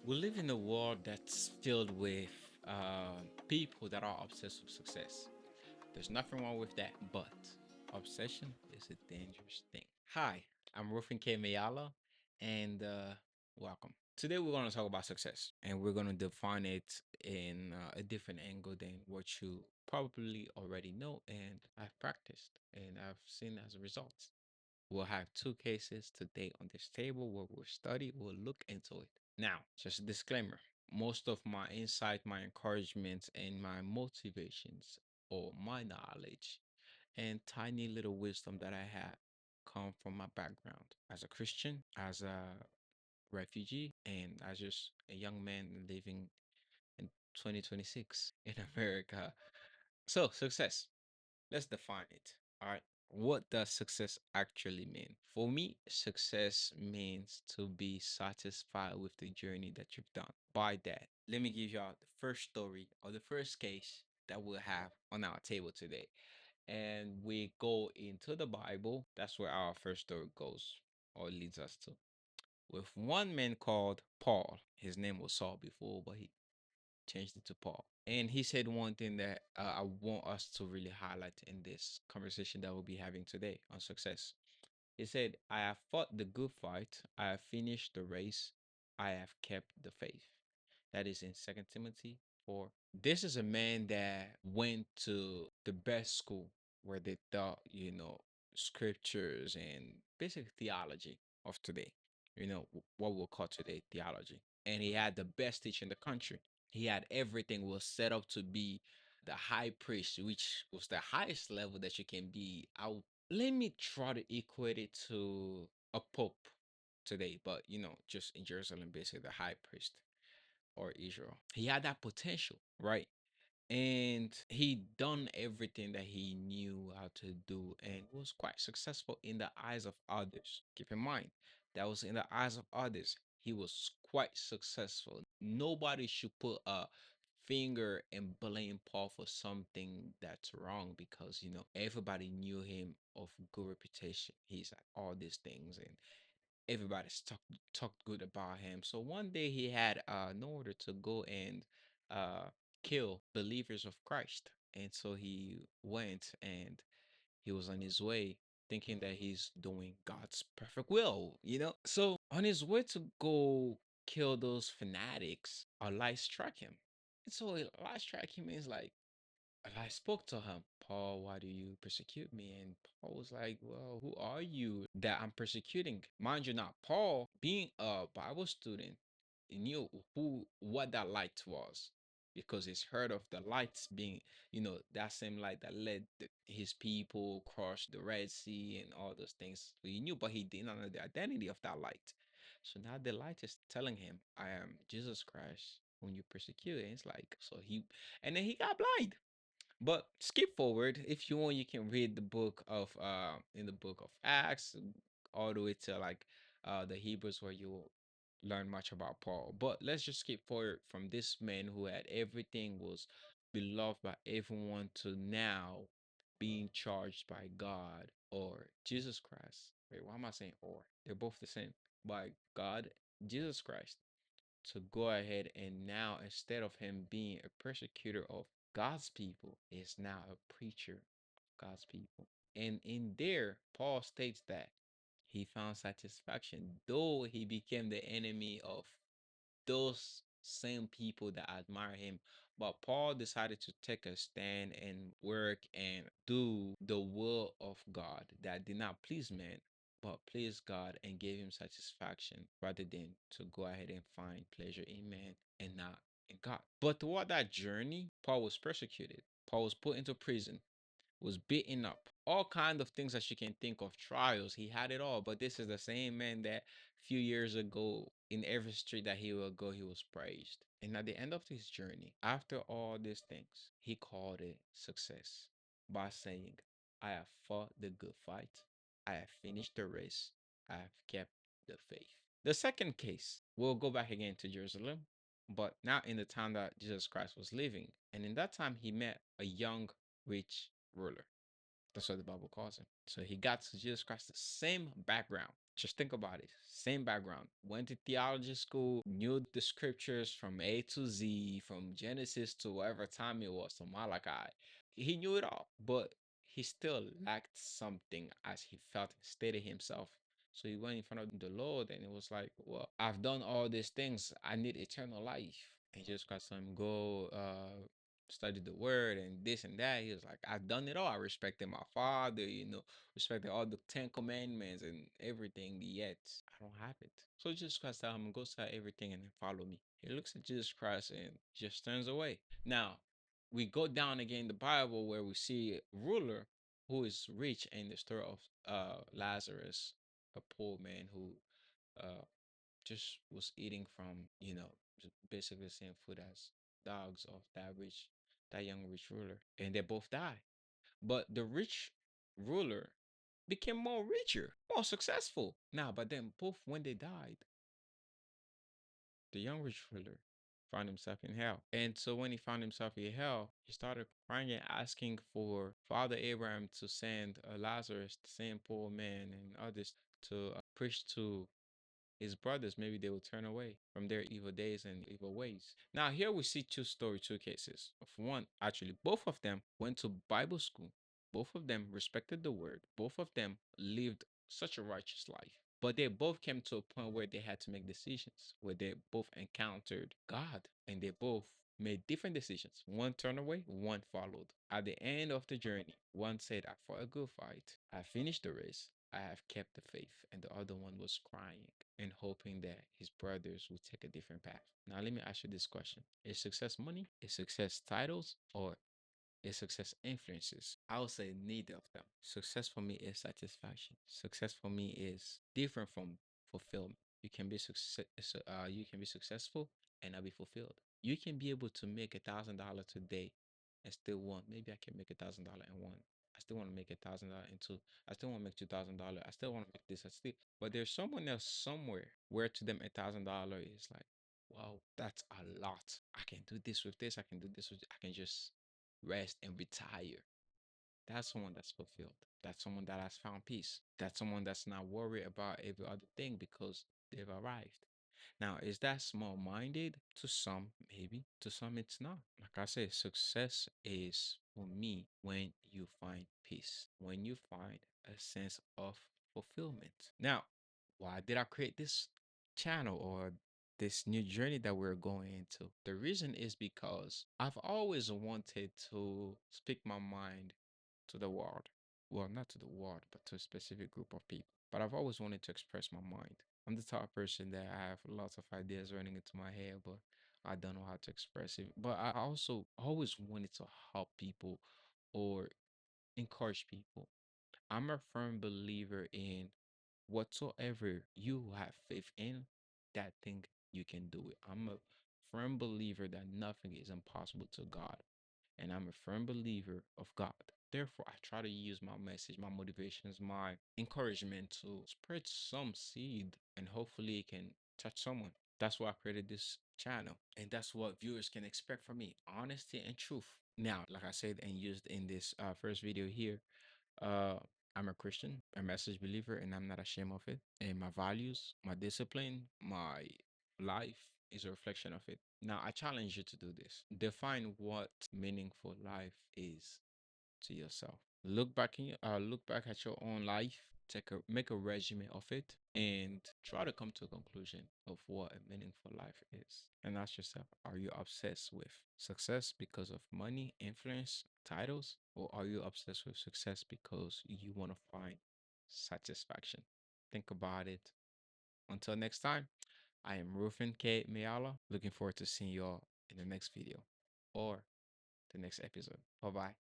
We live in a world that's filled with people that are obsessed with success. There's nothing wrong with that, but obsession is a dangerous thing. Hi, I'm Rufin K. Mayala, and welcome. Today we're going to talk about success, and we're going to define it in a different angle than what you probably already know and I've practiced and I've seen as a result. We'll have two cases today on this table where we'll study, we'll look into it. Now, just a disclaimer, most of my insight, my encouragements, and my motivations or my knowledge and tiny little wisdom that I have come from my background as a Christian, as a refugee, and as just a young man living in 2026 in America. So, success. Let's define it. All right. What does success actually mean? For me, success means to be satisfied with the journey that you've done. By that, let me give y'all the first story or the first case that we'll have on our table today. And we go into the Bible. That's where our first story goes or leads us to. With one man called Paul. His name was Saul before, but he changed it to Paul. And he said one thing that I want us to really highlight in this conversation that we'll be having today on success. He said, I have fought the good fight, I have finished the race, I have kept the faith. That is in Second Timothy 4. This is a man that went to the best school where they taught, scriptures and basic theology of today. What we'll call today theology. And he had the best teacher in the country. He had everything was set up to be the high priest, which was the highest level that you can be. Let me try to equate it to a pope today, but just in Jerusalem, basically the high priest or Israel. He had that potential, right? And he done everything that he knew how to do and was quite successful in the eyes of others. Keep in mind, that was in the eyes of others. He was quite successful. Nobody should put a finger and blame Paul for something that's wrong because everybody knew him of good reputation. He's like all these things and everybody's talked good about him. So one day he had an order to go and uh kill believers of Christ. And so he went and he was on his way thinking that he's doing God's perfect will. So on his way to go kill those fanatics, a light struck him. And so a light struck him is like, and I spoke to him, Paul, why do you persecute me? And Paul was like, well, who are you that I'm persecuting? Mind you, not Paul, being a Bible student, he knew what that light was because he's heard of the lights being, that same light that led his people across the Red Sea and all those things. So he knew, but he did not know the identity of that light. So now the light is telling him, I am Jesus Christ when you persecute. And it's like, and then he got blind. But skip forward if you want. You can read the book of in the book of Acts all the way to like the Hebrews where you will learn much about Paul. But let's just skip forward from this man who had everything, was beloved by everyone, to now being charged by God or Jesus Christ. Wait, why am I saying or? They're both the same. By God, Jesus Christ, to go ahead and now, instead of him being a persecutor of God's people, is now a preacher of God's people. And in there, Paul states that he found satisfaction, though he became the enemy of those same people that admire him. But Paul decided to take a stand and work and do the will of God that did not please man, but pleased God and gave him satisfaction rather than to go ahead and find pleasure in man and not in God. But throughout that journey, Paul was persecuted. Paul was put into prison, was beaten up, all kind of things that you can think of, trials. He had it all. But this is the same man that a few years ago, in every street that he will go, he was praised. And at the end of his journey, after all these things, he called it success by saying, I have fought the good fight, I have finished the race, I have kept the faith. The second case, we'll go back again to Jerusalem, but now in the time that Jesus Christ was living. And in that time, he met a young rich ruler. That's what the Bible calls him. So he got to Jesus Christ, the same background. Just think about it. Same background. Went to theology school, knew the scriptures from A to Z, from Genesis to whatever time it was, to Malachi. He knew it all, but he still lacked something as he felt stated himself. So he went in front of the Lord and it was like, well, I've done all these things. I need eternal life. And just got some go study the word and this and that. He was like, I've done it all. I respected my father, respected all the 10 commandments and everything, yet I don't have it. So Jesus Christ tell him, go sell everything and then follow me. He looks at Jesus Christ and just turns away. Now, we go down again in the Bible where we see a ruler who is rich in the story of Lazarus, a poor man who uh, just was eating from, basically the same food as dogs of that young rich ruler. And they both die. But the rich ruler became more richer, more successful. Now, but then both when they died, the young rich ruler found himself in hell. And so when he found himself in hell, he started crying and asking for Father Abraham to send Lazarus, the same poor man, and others to preach to his brothers. Maybe they will turn away from their evil days and evil ways. Now, here we see two cases of one. Actually, both of them went to Bible school. Both of them respected the word. Both of them lived such a righteous life. But they both came to a point where they had to make decisions, where they both encountered God and they both made different decisions. One turned away, one followed. At the end of the journey, one said, I fought a good fight. I finished the race. I have kept the faith. And the other one was crying and hoping that his brothers would take a different path. Now, let me ask you this question. Is success money? Is success titles? Or is success influences? I would say neither of them. Success for me is satisfaction. Success for me is different from fulfillment. You can be successful and not be fulfilled. You can be able to make $1,000 today and still want, maybe I can make $1,000 in one. I still want to make $1,000 in two. I still want to make $2,000. I still want to make this. But there's someone else somewhere where to them $1,000 is like, wow, that's a lot. I can do this with this. I can do this with. I can just rest and retire. That's someone that's fulfilled. That's someone that has found peace. That's someone that's not worried about every other thing because they've arrived. Now, is that small minded? To some, maybe. To some, it's not. Like I said, success is for me when you find peace, when you find a sense of fulfillment. Now, why did I create this channel or this new journey that we're going into? The reason is because I've always wanted to speak my mind to the world. Well, not to the world, but to a specific group of people. But I've always wanted to express my mind. I'm the type of person that I have lots of ideas running into my head, but I don't know how to express it. But I also always wanted to help people or encourage people. I'm a firm believer in whatsoever you have faith in, that thing you can do it. I'm a firm believer that nothing is impossible to God, and I'm a firm believer of God. Therefore, I try to use my message, my motivations, my encouragement to spread some seed and hopefully it can touch someone. That's why I created this channel, and that's what viewers can expect from me, honesty and truth. Now, like I said and used in this first video here, uh, I'm a Christian, a message believer, and I'm not ashamed of it. And my values, my discipline, my life is a reflection of it. Now, I challenge you to do this. Define what meaningful life is to yourself. Look back at your own life, make a resume of it, and try to come to a conclusion of what a meaningful life is. And ask yourself, are you obsessed with success because of money, influence, titles, or are you obsessed with success because you want to find satisfaction? Think about it. Until next time, I am Rufin K. Mayala. Looking forward to seeing y'all in the next video or the next episode. Bye bye.